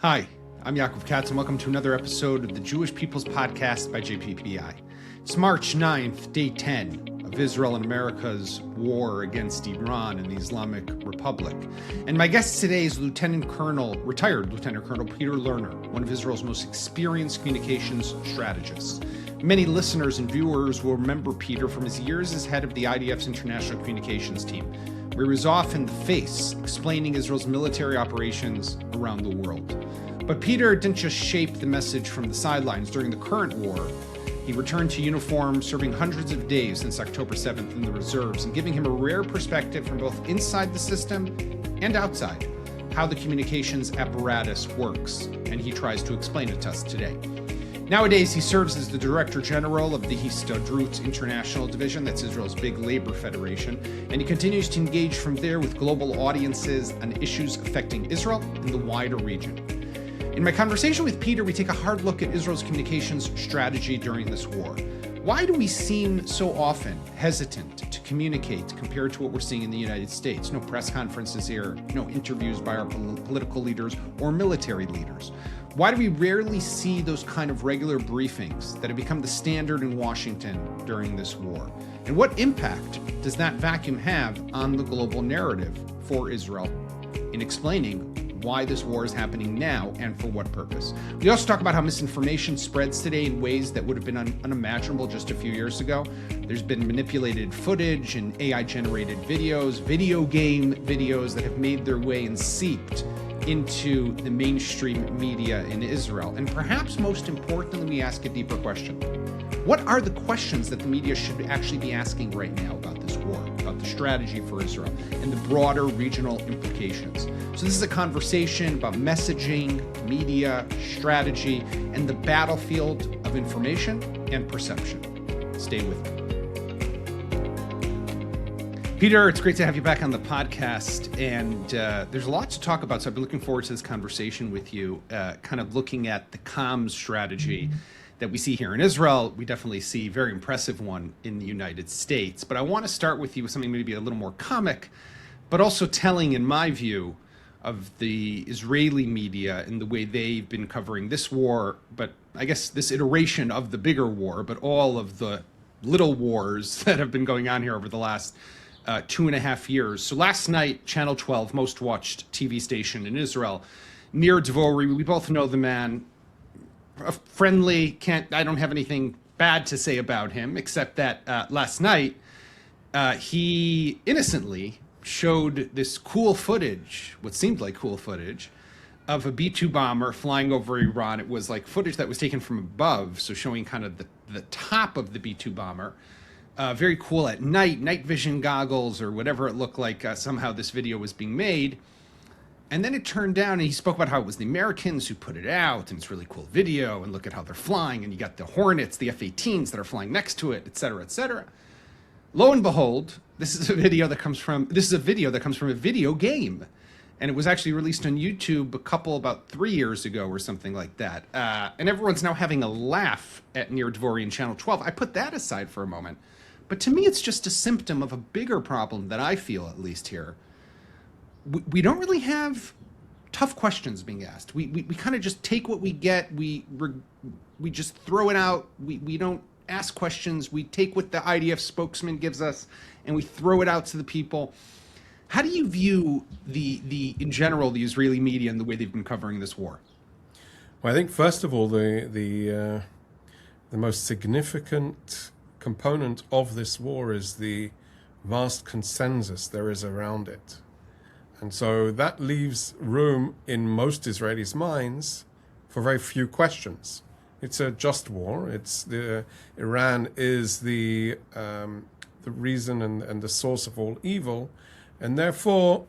Hi, I'm Yaakov Katz, and welcome to another episode of the Jewish People's Podcast by JPPI. It's March 9th, day 10 of Israel and America's war against Iran and the Islamic Republic. And my guest today is retired Lieutenant Colonel Peter Lerner, one of Israel's most experienced communications strategists. Many listeners and viewers will remember Peter from his years as head of the IDF's international communications team, where he was often the face explaining Israel's military operations around the world. But Peter didn't just shape the message from the sidelines during the current war. He returned to uniform, serving hundreds of days since October 7th in the reserves, and giving him a rare perspective from both inside the system and outside, how the communications apparatus works, and he tries to explain it to us today. Nowadays, he serves as the Director General of the Histadrut International Division, that's Israel's big labor federation, and he continues to engage from there with global audiences on issues affecting Israel and the wider region. In my conversation with Peter, we take a hard look at Israel's communications strategy during this war. Why do we seem so often hesitant to communicate compared to what we're seeing in the United States? No press conferences here, no interviews by our political leaders or military leaders. Why do we rarely see those kind of regular briefings that have become the standard in Washington during this war? And what impact does that vacuum have on the global narrative for Israel in explaining why this war is happening now and for what purpose? We also talk about how misinformation spreads today in ways that would have been unimaginable just a few years ago. There's been manipulated footage and AI-generated videos, video game videos that have made their way and seeped into the mainstream media in Israel. And perhaps most importantly, we ask a deeper question. What are the questions that the media should actually be asking right now about this war, about the strategy for Israel, and the broader regional implications? So this is a conversation about messaging, media, strategy, and the battlefield of information and perception. Stay with me. Peter, it's great to have you back on the podcast, and there's a lot to talk about, so I've been looking forward to this conversation with you, kind of looking at the comms strategy that we see here in Israel. We definitely see a very impressive one in the United States, but I want to start with you with something maybe a little more comic, but also telling, in my view, of the Israeli media and the way they've been covering this war, but I guess this iteration of the bigger war, but all of the little wars that have been going on here over the last 2.5 years. So last night, Channel 12, most watched TV station in Israel, Nir Dvori, we both know the man, friendly, I don't have anything bad to say about him, except that last night, he innocently showed this cool footage, what seemed like cool footage, of a B-2 bomber flying over Iran. It was like footage that was taken from above, so showing kind of the top of the B-2 bomber. Very cool at night vision goggles or whatever it looked like. Somehow this video was being made. And then it turned down, and he spoke about how it was the Americans who put it out, and it's a really cool video, and look at how they're flying, and you got the Hornets, the F-18s that are flying next to it, et cetera, et cetera. Lo and behold, this is a video that comes from a video game. And it was actually released on YouTube about 3 years ago or something like that. And everyone's now having a laugh at Nir Dvori and Channel 12. I put that aside for a moment. But to me, it's just a symptom of a bigger problem that I feel, at least here. We don't really have tough questions being asked. We kind of just take what we get. We just throw it out. We don't ask questions. We take what the IDF spokesman gives us and we throw it out to the people. How do you view in general, the Israeli media and the way they've been covering this war? Well, I think first of all, the most significant component of this war is the vast consensus there is around it. And so that leaves room in most Israelis' minds for very few questions. It's a just war. Iran is the reason and the source of all evil, and therefore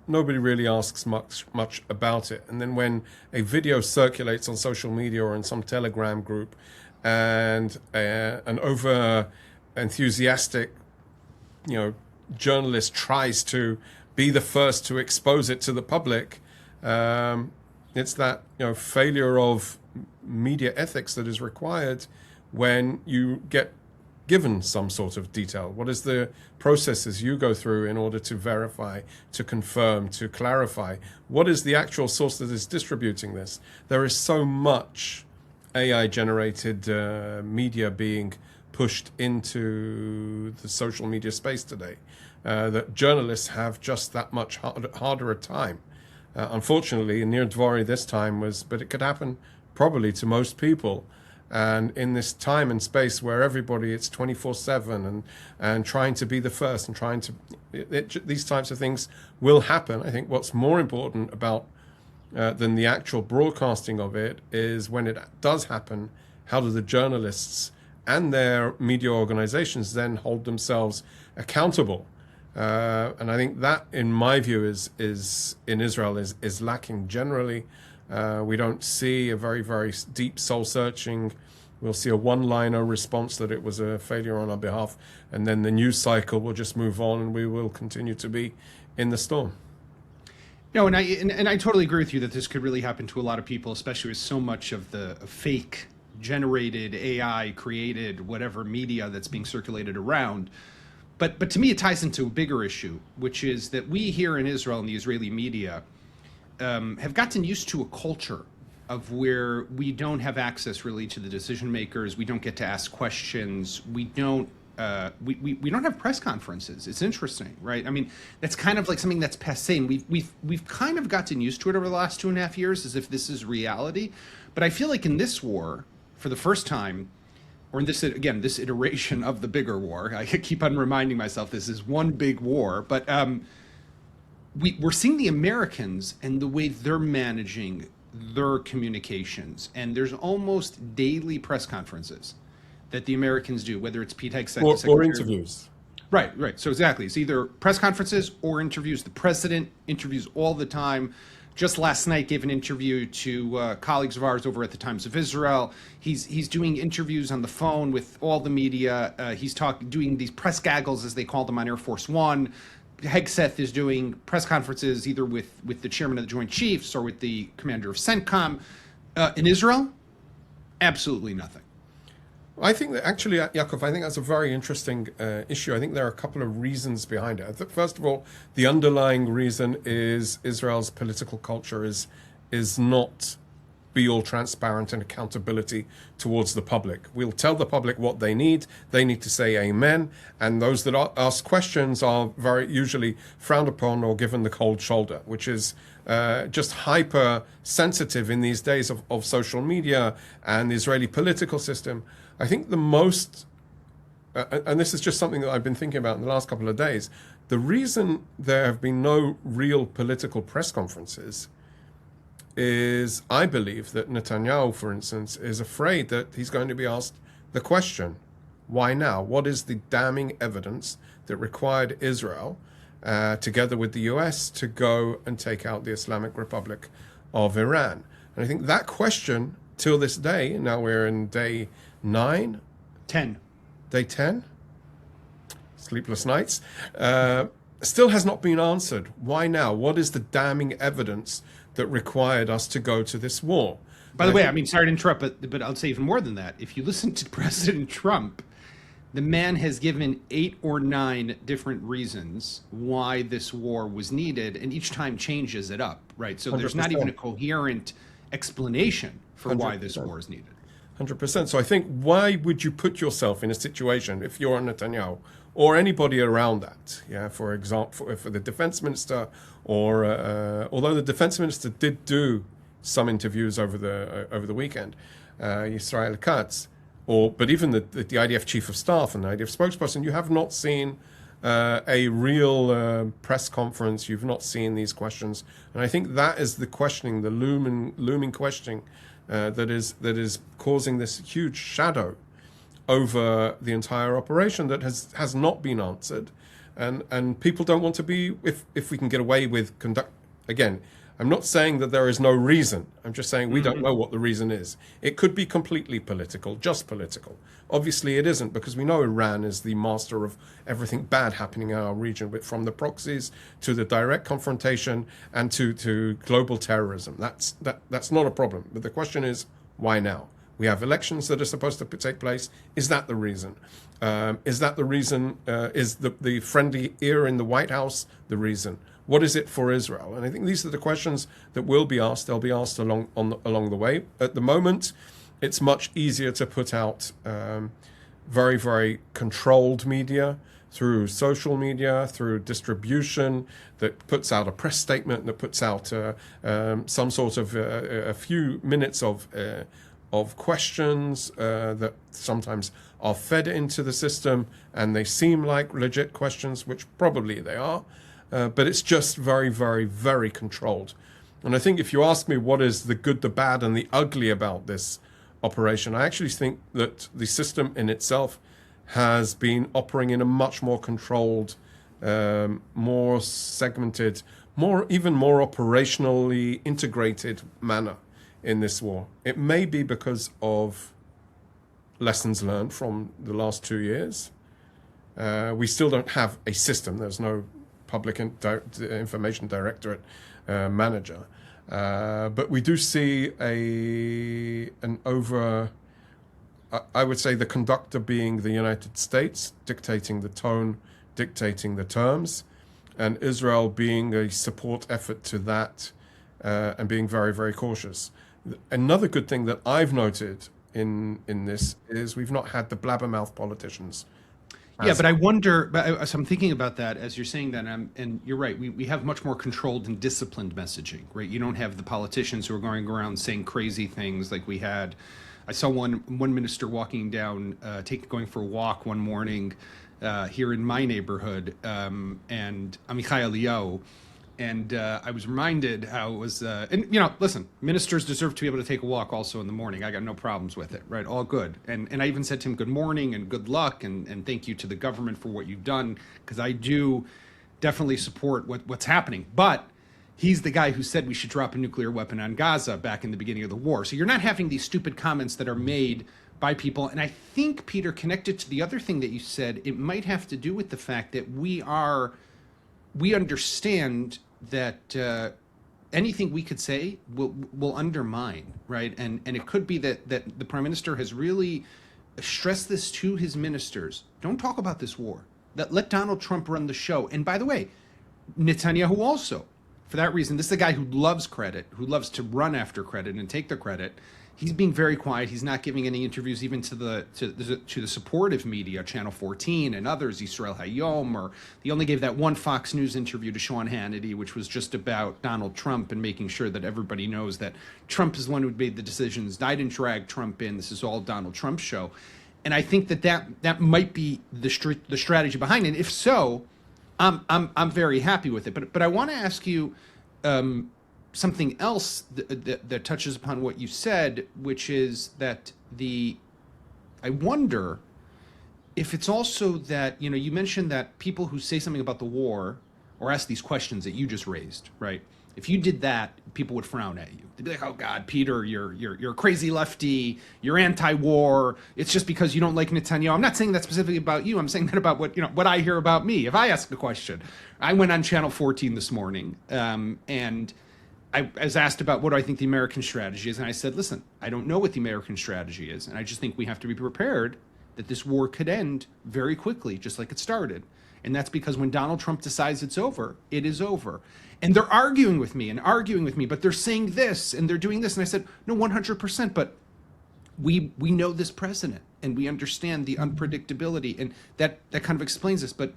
nobody really asks much about it. And then when a video circulates on social media or in some Telegram group, and an over enthusiastic, journalist tries to be the first to expose it to the public, it's that failure of media ethics that is required when you get given some sort of detail? What is the processes you go through in order to verify, to confirm, to clarify? What is the actual source that is distributing this? There is so much AI-generated media being pushed into the social media space today that journalists have just that much harder a time. Unfortunately, near Dvori this time but it could happen probably to most people. And in this time and space where everybody, it's 24/7 and trying to be the first and trying to, these types of things will happen. I think what's more important about than the actual broadcasting of it is when it does happen, how do the journalists and their media organizations then hold themselves accountable? And I think that, in my view, is in Israel is lacking generally. We don't see a very, very deep soul searching. We'll see a one-liner response that it was a failure on our behalf, and then the news cycle will just move on, and we will continue to be in the storm. No, and I totally agree with you that this could really happen to a lot of people, especially with so much of the fake generated AI created whatever media that's being circulated around. But to me, it ties into a bigger issue, which is that we here in Israel and the Israeli media have gotten used to a culture of where we don't have access really to the decision makers. We don't get to ask questions. We don't have press conferences. It's interesting, right? I mean, that's kind of like something that's passé. And we've kind of gotten used to it over the last 2.5 years, as if this is reality. But I feel like in this war, for the first time, or in this iteration of the bigger war, I keep on reminding myself this is one big war, but we're seeing the Americans and the way they're managing their communications, and there's almost daily press conferences that the Americans do, whether it's Pete Hegseth or interviews. Right. So exactly, it's either press conferences or interviews. The president interviews all the time. Just last night gave an interview to colleagues of ours over at the Times of Israel. He's doing interviews on the phone with all the media. He's doing these press gaggles, as they call them, on Air Force One. Hegseth is doing press conferences either with the chairman of the Joint Chiefs or with the commander of CENTCOM. In Israel, absolutely nothing. I think that actually, Yaakov, I think that's a very interesting issue. I think there are a couple of reasons behind it. First of all, the underlying reason is Israel's political culture is not be all transparent and accountability towards the public. We'll tell the public what they need. They need to say amen. And those that ask questions are very usually frowned upon or given the cold shoulder, which is just hyper sensitive in these days of social media and the Israeli political system. I think the most, and this is just something that I've been thinking about in the last couple of days, the reason there have been no real political press conferences is, I believe, that Netanyahu, for instance, is afraid that he's going to be asked the question, why now? What is the damning evidence that required Israel, together with the US, to go and take out the Islamic Republic of Iran? And I think that question, till this day, now we're in day 9? 10. Day 10? Sleepless nights. Still has not been answered. Why now? What is the damning evidence that required us to go to this war? By the way, I mean, sorry to interrupt, but I'll say even more than that. If you listen to President Trump, the man has given 8 or 9 different reasons why this war was needed, and each time changes it up, right? So there's 100%. Not even a coherent explanation for 100%. Why this war is needed. 100%. So I think, why would you put yourself in a situation, if you're Netanyahu or anybody around that, for example, for the defense minister, or although the defense minister did do some interviews over the weekend, Israel Katz, but even the IDF chief of staff and the IDF spokesperson, you have not seen a real press conference. You've not seen these questions, and I think that is the questioning, the looming questioning that is causing this huge shadow over the entire operation that has not been answered, and people don't want to be, if we can get away with conduct. Again, I'm not saying that there is no reason. I'm just saying we don't know what the reason is. It could be completely political, just political. Obviously it isn't, because we know Iran is the master of everything bad happening in our region, from the proxies to the direct confrontation and to global terrorism. That's not a problem. But the question is, why now? We have elections that are supposed to take place. Is that the reason? Is that the reason? Is the friendly ear in the White House the reason? What is it for Israel? And I think these are the questions that will be asked. They'll be asked along the way. At the moment, it's much easier to put out very, very controlled media through social media, through distribution that puts out a press statement, that puts out some sort of a few minutes of questions that sometimes are fed into the system, and they seem like legit questions, which probably they are, but it's just very, very, very controlled. And I think if you ask me what is the good, the bad, and the ugly about this operation, I actually think that the system in itself has been operating in a much more controlled, more segmented, even more operationally integrated manner in this war. It may be because of lessons learned from the last 2 years. We still don't have a system. There's no public information directorate manager. But we do see I would say the conductor being the United States, dictating the tone, dictating the terms, and Israel being a support effort to that, and being very, very cautious. Another good thing that I've noted in this is we've not had the blabbermouth politicians. Yeah, but I wonder, so I'm thinking about that as you're saying that, and you're right, we have much more controlled and disciplined messaging, right? You don't have the politicians who are going around saying crazy things like we had. I saw one minister walking down, going for a walk one morning here in my neighborhood, and Amichai Eliyahu, and I was reminded how it was, and listen, ministers deserve to be able to take a walk also in the morning. I got no problems with it, right? All good. And I even said to him, good morning and good luck, and thank you to the government for what you've done, because I do definitely support what's happening. But he's the guy who said we should drop a nuclear weapon on Gaza back in the beginning of the war. So you're not having these stupid comments that are made by people. And I think, Peter, connected to the other thing that you said, it might have to do with the fact that we understand that anything we could say will undermine, right? And it could be that the prime minister has really stressed this to his ministers. Don't talk about this war. Let Donald Trump run the show. And by the way, Netanyahu also. For that reason, this is a guy who loves credit, who loves to run after credit and take the credit. He's being very quiet. He's not giving any interviews even to the supportive media, Channel 14 and others, Israel Hayom, or he only gave that one Fox News interview to Sean Hannity, which was just about Donald Trump and making sure that everybody knows that Trump is the one who made the decisions. I didn't drag Trump in. This is all Donald Trump's show. And I think that might be the strategy behind it. If so, I'm very happy with it. But I want to ask you something else that touches upon what you said, which is that I wonder if it's also that, you mentioned that people who say something about the war or ask these questions that you just raised, right? If you did that, people would frown at you. They'd be like, "Oh God, Peter, you're a crazy lefty. You're anti-war. It's just because you don't like Netanyahu." I'm not saying that specifically about you. I'm saying that about what I hear about me. If I ask a question, I went on Channel 14 this morning, and I was asked about what do I think the American strategy is, and I said, "Listen, I don't know what the American strategy is, and I just think we have to be prepared that this war could end very quickly, just like it started." And that's because when Donald Trump decides it's over, it is over. And they're arguing with me, but they're saying this and they're doing this. And I said, no, 100%. But we know this president and we understand the unpredictability. And that kind of explains this. But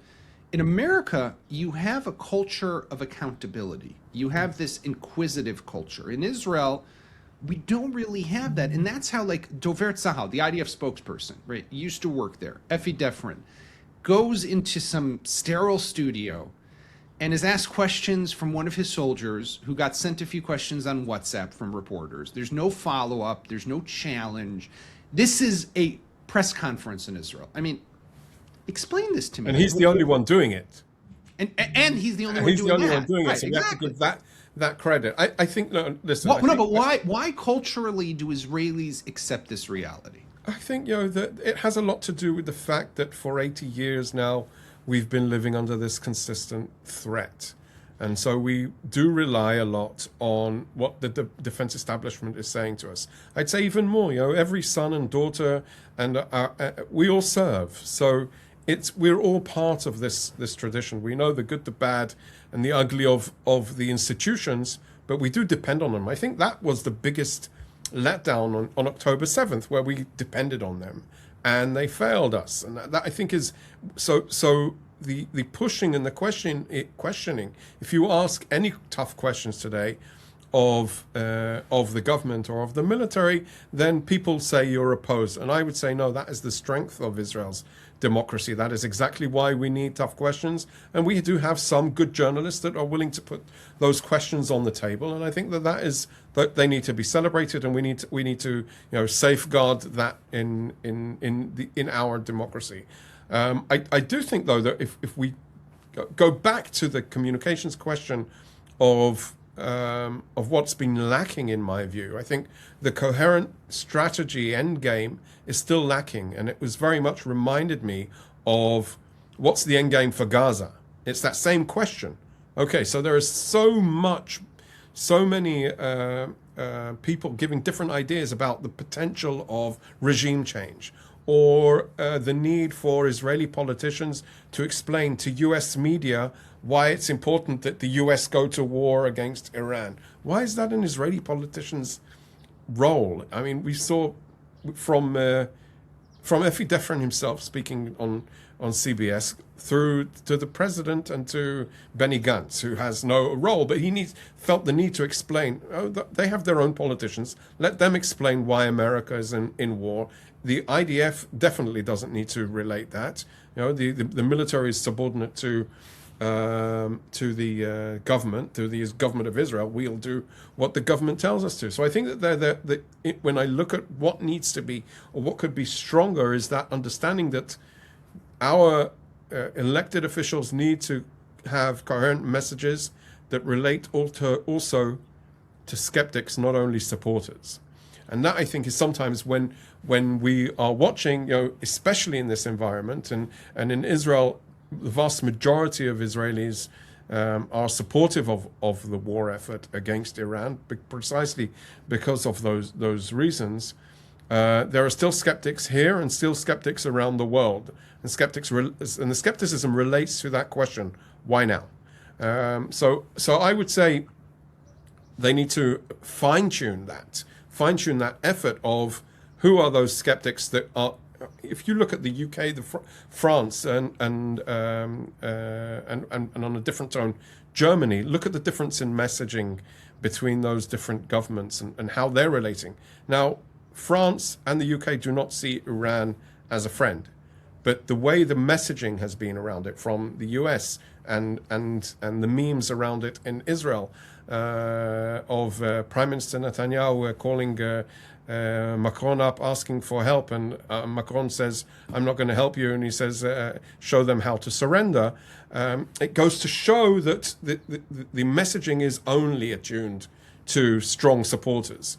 in America, you have a culture of accountability. You have this inquisitive culture. In Israel, we don't really have that. And that's how, like, Dover Tzahal, the IDF spokesperson, right, used to work there, Effie Defrin, goes into some sterile studio and is asked questions from one of his soldiers who got sent a few questions on WhatsApp from reporters. There's no follow-up. There's no challenge. This is a press conference in Israel. I mean, explain this to me. And he's the only one doing it. And he's the only one doing it. Right, so exactly. You have to give that credit. I think, no, listen. But why culturally do Israelis accept this reality? I think, that it has a lot to do with the fact that for 80 years now, we've been living under this consistent threat. And so we do rely a lot on what the defense establishment is saying to us. I'd say even more, every son and daughter, and we all serve. So we're all part of this tradition. We know the good, the bad, and the ugly of the institutions, but we do depend on them. I think that was the biggest letdown on October 7th, where we depended on them, and they failed us. And that I think is so. The pushing and the questioning. If you ask any tough questions today of the government or of the military, then people say you're opposed. And I would say no. That is the strength of Israel's democracy. That is exactly why we need tough questions. And we do have some good journalists that are willing to put those questions on the table. And I think that they need to be celebrated, and we need to safeguard that in our democracy. I do think, though, that if we go back to the communications question of what's been lacking, in my view, I think the coherent strategy Endgame is still lacking, and it was very much reminded me of what's the Endgame for Gaza. It's that same question. Okay, so there is so many people giving different ideas about the potential of regime change, or the need for Israeli politicians to explain to US media why it's important that the US go to war against Iran. Why is that an Israeli politician's role? I mean, we saw from Effie Defrin himself speaking on CBS through to the president and to Benny Gantz, who has no role, but he felt the need to explain, they have their own politicians, let them explain why America is in war. The IDF definitely doesn't need to relate that. The military is subordinate to the government, to the government of Israel. We'll do what the government tells us to. So I think that when I look at what needs to be, or what could be stronger, is that understanding that our elected officials need to have coherent messages that relate also to skeptics, not only supporters. And that, I think, is sometimes when we are watching, especially in this environment, and in Israel, the vast majority of Israelis are supportive of the war effort against Iran, precisely because of those reasons. There are still skeptics here and still skeptics around the world, and the skepticism relates to that question: why now? So I would say they need to fine-tune that effort of who are those skeptics that are. If you look at the UK, France, and on a different tone, Germany, look at the difference in messaging between those different governments and how they're relating. Now, France and the UK do not see Iran as a friend, but the way the messaging has been around it from the US and the memes around it in Israel, of Prime Minister Netanyahu calling Macron up asking for help, and Macron says, I'm not going to help you, and he says, show them how to surrender. It goes to show that the messaging is only attuned to strong supporters.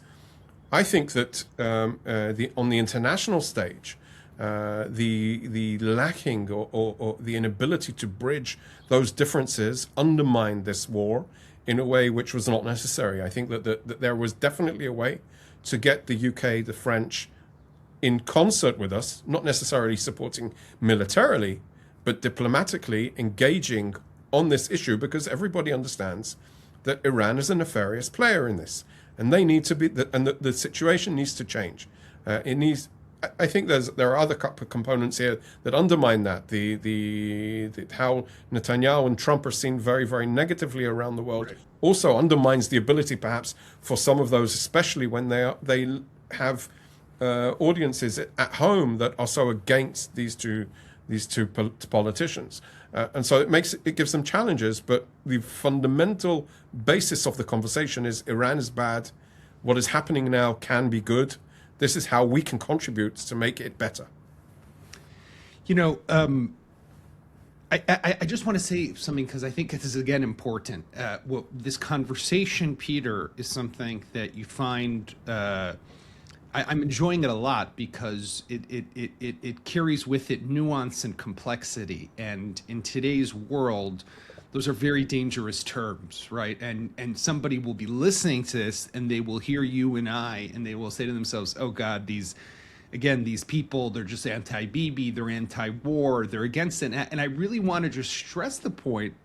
I think that on the international stage, the lacking or the inability to bridge those differences undermined this war in a way which was not necessary. I think that there was definitely a way to get the UK, the French, in concert with us, not necessarily supporting militarily, but diplomatically engaging on this issue, because everybody understands that Iran is a nefarious player in this, and they need to be, and the situation needs to change. It needs. I think there are other components here that undermine that. The how Netanyahu and Trump are seen very, very negatively around the world also undermines the ability, perhaps, for some of those, especially when they have audiences at home that are so against these two politicians, and so it gives them challenges. But the fundamental basis of the conversation is Iran is bad. What is happening now can be good. This is how we can contribute to make it better. I just want to say something, because I think this is, again, important. This conversation, Peter, is something that you find, I'm enjoying it a lot, because it carries with it nuance and complexity. And in today's world, those are very dangerous terms, right? And somebody will be listening to this and they will hear you and I, and they will say to themselves, oh God, these people, they're just anti-Bibi, they're anti-war, they're against it. And I really want to just stress the point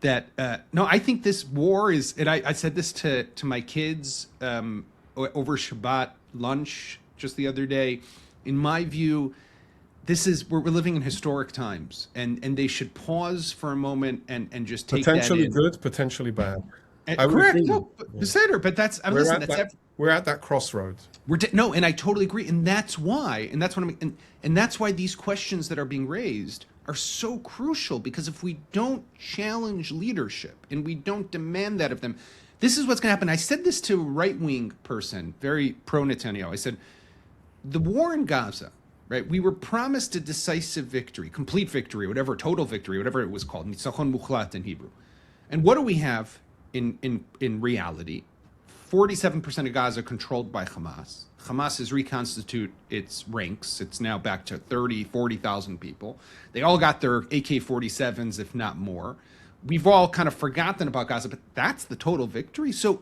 that, no, I think this war is, and I said this to my kids over Shabbat lunch just the other day. In my view, we're living in historic times, and they should pause for a moment and just take potentially that in. good, potentially bad. Correct. No, but that's we're at that crossroads. No, and I totally agree, and that's why these questions that are being raised are so crucial, because if we don't challenge leadership and we don't demand that of them, this is what's going to happen. I said this to a right-wing person, very pro-Netanyahu. I said, the war in Gaza, right? We were promised a decisive victory, complete victory, whatever, total victory, whatever it was called, nitzachon muchlat in Hebrew. And what do we have in reality? 47% of Gaza controlled by Hamas. Hamas has reconstituted its ranks. It's now back to 40,000 people. They all got their AK-47s, if not more. We've all kind of forgotten about Gaza, but that's the total victory. So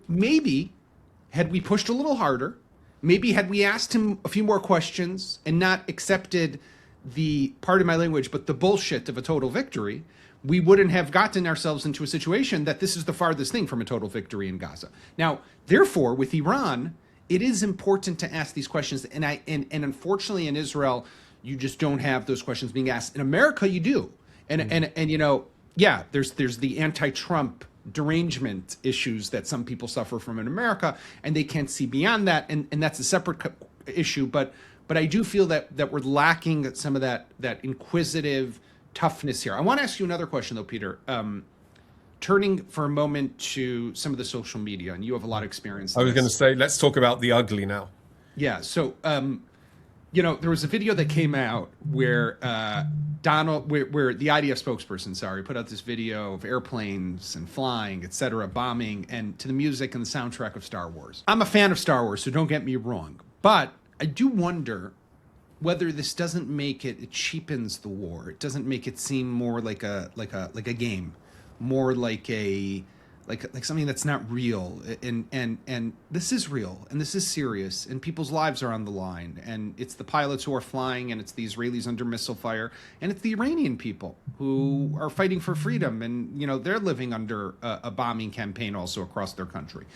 maybe had we pushed a little harder, maybe had we asked him a few more questions and not accepted the, pardon my language, but the bullshit of a total victory, we wouldn't have gotten ourselves into a situation that this is the farthest thing from a total victory in Gaza. Now, therefore, with Iran, it is important to ask these questions. And unfortunately in Israel, you just don't have those questions being asked. In America, you do. And you know, yeah, there's the anti-Trump derangement issues that some people suffer from in America, and they can't see beyond that, and that's a separate issue. But I do feel that we're lacking some of that inquisitive toughness here. I want to ask you another question, though, Peter. Turning for a moment to some of the social media, and you have a lot of experience. I was going to say, let's talk about the ugly now. Yeah. So, you know, there was a video that came out where where the IDF spokesperson, put out this video of airplanes and flying, etc., bombing, and to the music and the soundtrack of Star Wars. I'm a fan of Star Wars, so don't get me wrong, but I do wonder whether this doesn't make it cheapens the war. It doesn't make it seem more like a game, more like something that's not real. And this is real, and this is serious, and people's lives are on the line, and it's the pilots who are flying, and it's the Israelis under missile fire, and it's the Iranian people who are fighting for freedom, and you know they're living under a bombing campaign also across their country.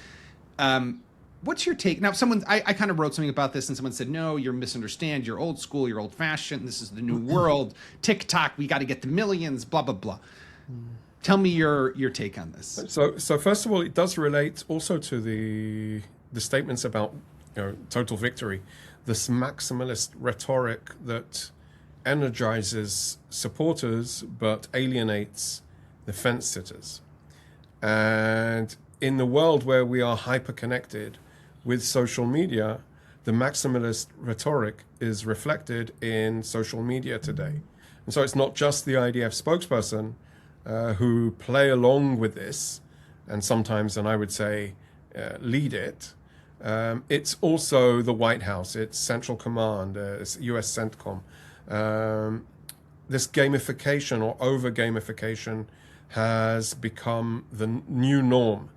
What's your take? Now, I kind of wrote something about this, and someone said, no, you're misunderstand. You're old school. You're old fashioned. This is the new world. TikTok, we got to get to millions, blah, blah, blah. Tell me your take on this. So first of all, it does relate also to the statements about total victory, this maximalist rhetoric that energizes supporters but alienates the fence sitters. And in the world where we are hyper-connected with social media, the maximalist rhetoric is reflected in social media today. And so it's not just the IDF spokesperson who play along with this, and sometimes, and I would say, lead it. It's also the White House, it's Central Command, it's US CENTCOM. This gamification or over-gamification has become the new norm.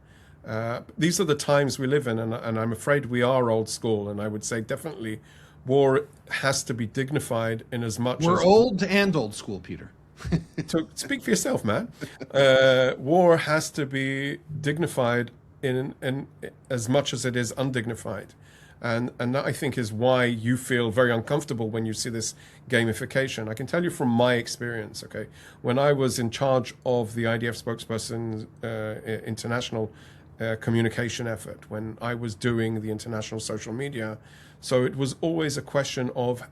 These are the times we live in, and I'm afraid we are old school, and I would say definitely war has to be dignified in as much We're as... old and old school, Peter. So speak for yourself, man. War has to be dignified in as much as it is undignified. And that, I think, is why you feel very uncomfortable when you see this gamification. I can tell you from my experience, okay? When I was in charge of the IDF spokesperson's international communication effort, when I was doing the international social media, so it was always a question of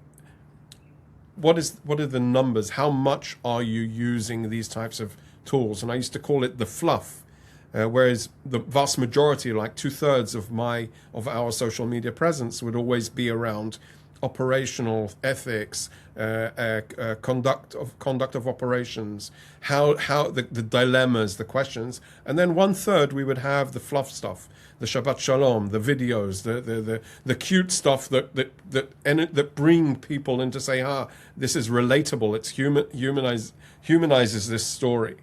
what are the numbers? How much are you using these types of tools? And I used to call it the fluff. Whereas the vast majority, like 2/3 of our social media presence, would always be around operational ethics, conduct of operations, how the dilemmas, the questions, and then 1/3 we would have the fluff stuff, the Shabbat Shalom, the videos, the cute stuff that bring people in to say, this is relatable. It's humanizes this story.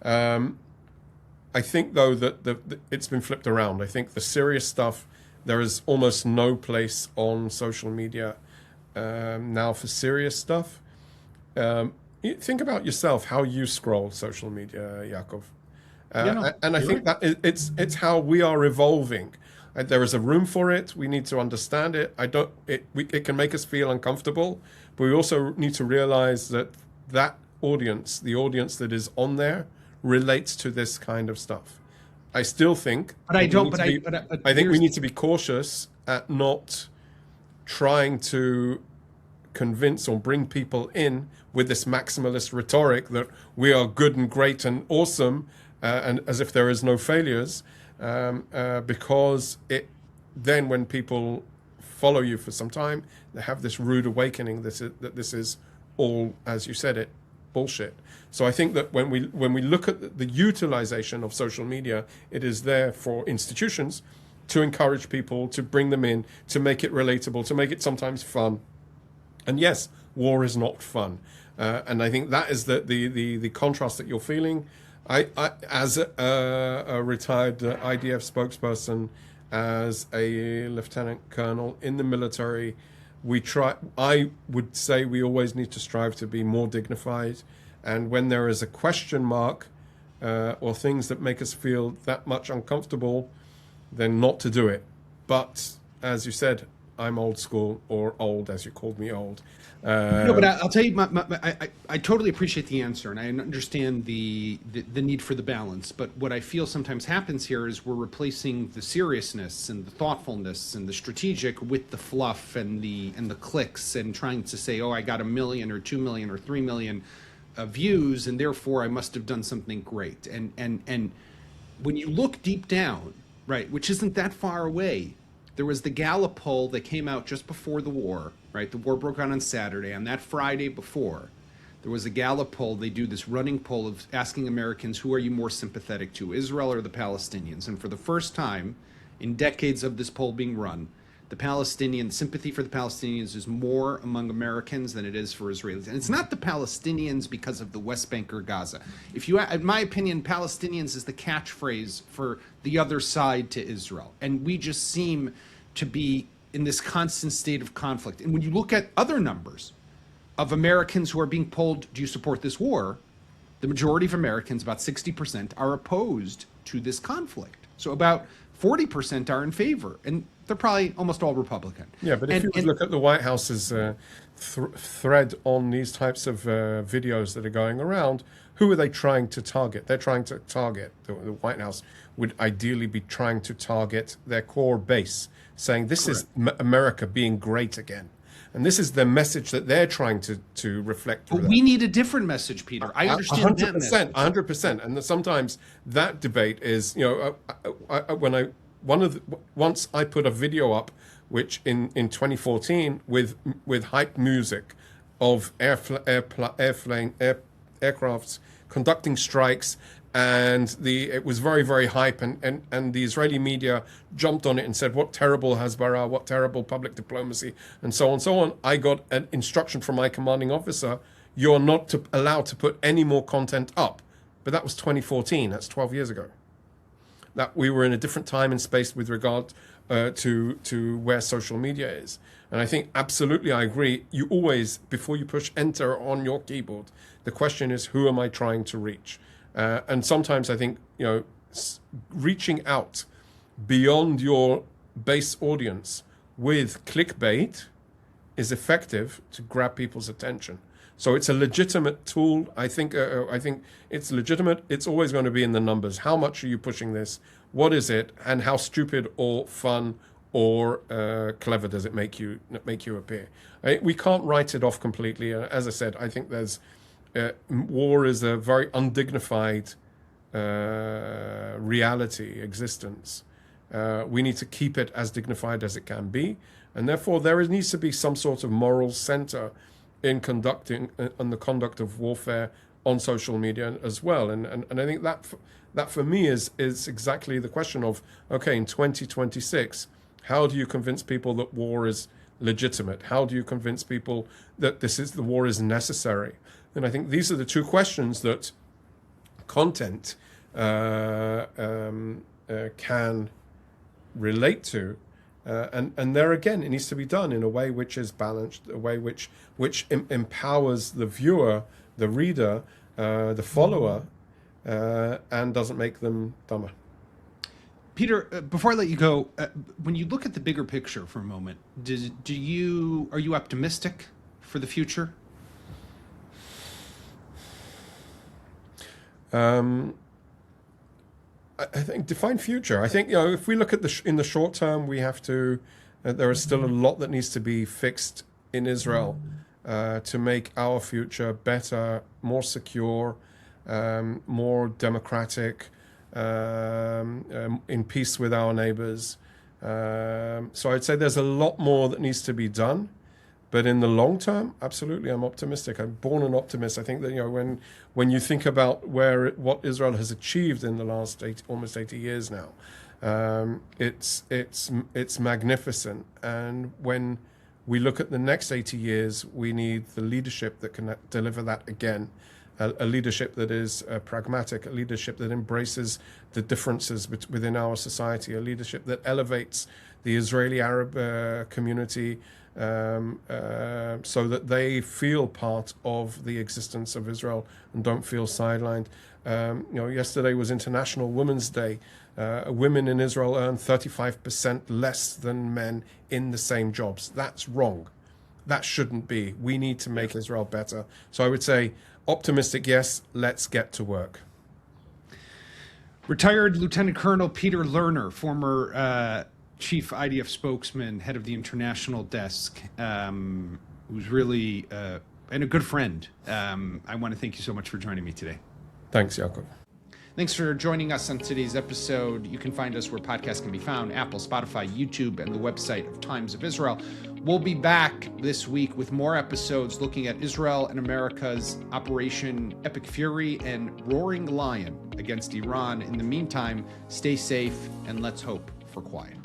I think, though, that it's been flipped around. I think the serious stuff, there is almost no place on social media now for serious stuff. Think about yourself, how you scroll social media, Yakov. And I think that it's how we are evolving. There is a room for it. We need to understand it. It can make us feel uncomfortable, but we also need to realize that audience, the audience that is on there, relates to this kind of stuff. I still think, but I don't. I think we need to be cautious at not trying to convince or bring people in with this maximalist rhetoric that we are good and great and awesome, and as if there is no failures, because then when people follow you for some time, they have this rude awakening that this is all, as you said it, bullshit. So I think that when we look at the utilization of social media, it is there for institutions to encourage people, to bring them in, to make it relatable, to make it sometimes fun. And yes, war is not fun. And I think that is the contrast that you're feeling. I as a retired IDF spokesperson, as a lieutenant colonel in the military, I would say we always need to strive to be more dignified. And when there is a question mark or things that make us feel that much uncomfortable, then not to do it. But as you said, I'm old school, or old, as you called me old. No, but I'll tell you, I totally appreciate the answer, and I understand the need for the balance. But what I feel sometimes happens here is we're replacing the seriousness and the thoughtfulness and the strategic with the fluff and the clicks, and trying to say, oh, I got 1 million or 2 million or 3 million views, and therefore I must have done something great. And when you look deep down, right, which isn't that far away, there was the Gallup poll that came out just before the war, right? The war broke out on Saturday. On that Friday before, there was a Gallup poll. They do this running poll of asking Americans, who are you more sympathetic to, Israel or the Palestinians? And for the first time in decades of this poll being run, the sympathy for the Palestinians is more among Americans than it is for Israelis. And it's not the Palestinians because of the West Bank or Gaza. In my opinion, Palestinians is the catchphrase for the other side to Israel. And we just seem to be in this constant state of conflict. And when you look at other numbers of Americans who are being polled, do you support this war? The majority of Americans, about 60%, are opposed to this conflict. So about 40% are in favor, and they're probably almost all Republican. Yeah, but if you look at the White House's thread on these types of videos that are going around, who are they trying to target? They're trying to target, the White House would ideally be trying to target their core base, saying this is America being great again. And this is the message that they're trying to reflect. But we need a different message, Peter. I understand 100%, 100%. And sometimes that debate is, once I put a video up, which in 2014 with hype music of aircrafts conducting strikes, and it was very, very hype, and the Israeli media jumped on it and said, what terrible Hasbara, what terrible public diplomacy, and so on and so on. I got an instruction from my commanding officer, you're not allowed to put any more content up. But that was 2014, that's 12 years ago. That we were in a different time and space with regard to where social media is. And I think absolutely I agree. You always, before you push enter on your keyboard, the question is, who am I trying to reach? And sometimes I think, reaching out beyond your base audience with clickbait is effective to grab people's attention. So it's a legitimate tool. I think it's legitimate. It's always going to be in the numbers. How much are you pushing this? What is it? And how stupid or fun or clever does it make you appear? We can't write it off completely. As I said, I think there's war is a very undignified reality, existence. We need to keep it as dignified as it can be. And therefore, there needs to be some sort of moral center in conducting on the conduct of warfare on social media as well. And I think that for me is exactly the question of, okay, in 2026, how do you convince people that war is legitimate? How do you convince people that the war is necessary? And I think these are the two questions that content can relate to. And there again, it needs to be done in a way which is balanced, a way which empowers the viewer, the reader, the follower, and doesn't make them dumber. Peter, before I let you go, when you look at the bigger picture for a moment, are you optimistic for the future? I think define future. I think, if we look at in the short term, we have to. There is still a lot that needs to be fixed in Israel to make our future better, more secure, more democratic, in peace with our neighbors. So I'd say there's a lot more that needs to be done. But in the long term, absolutely, I'm optimistic. I'm born an optimist. I think that when you think about what Israel has achieved in the last almost 80 years now, it's magnificent. And when we look at the next 80 years, we need the leadership that can deliver that again. A leadership that is pragmatic, a leadership that embraces the differences within our society, a leadership that elevates the Israeli Arab community. So that they feel part of the existence of Israel and don't feel sidelined. Yesterday was International Women's Day. Women in Israel earn 35% less than men in the same jobs. That's wrong. That shouldn't be. We need to make Israel better. So I would say optimistic, yes, let's get to work. Retired Lieutenant Colonel Peter Lerner, former Chief IDF spokesman, head of the international desk, who's really and a good friend. I want to thank you so much for joining me today. Thanks, Yaakov. Thanks for joining us on today's episode. You can find us where podcasts can be found: Apple, Spotify, YouTube, and the website of Times of Israel. We'll be back this week with more episodes looking at Israel and America's Operation Epic Fury and Roaring Lion against Iran. In the meantime, stay safe and let's hope for quiet.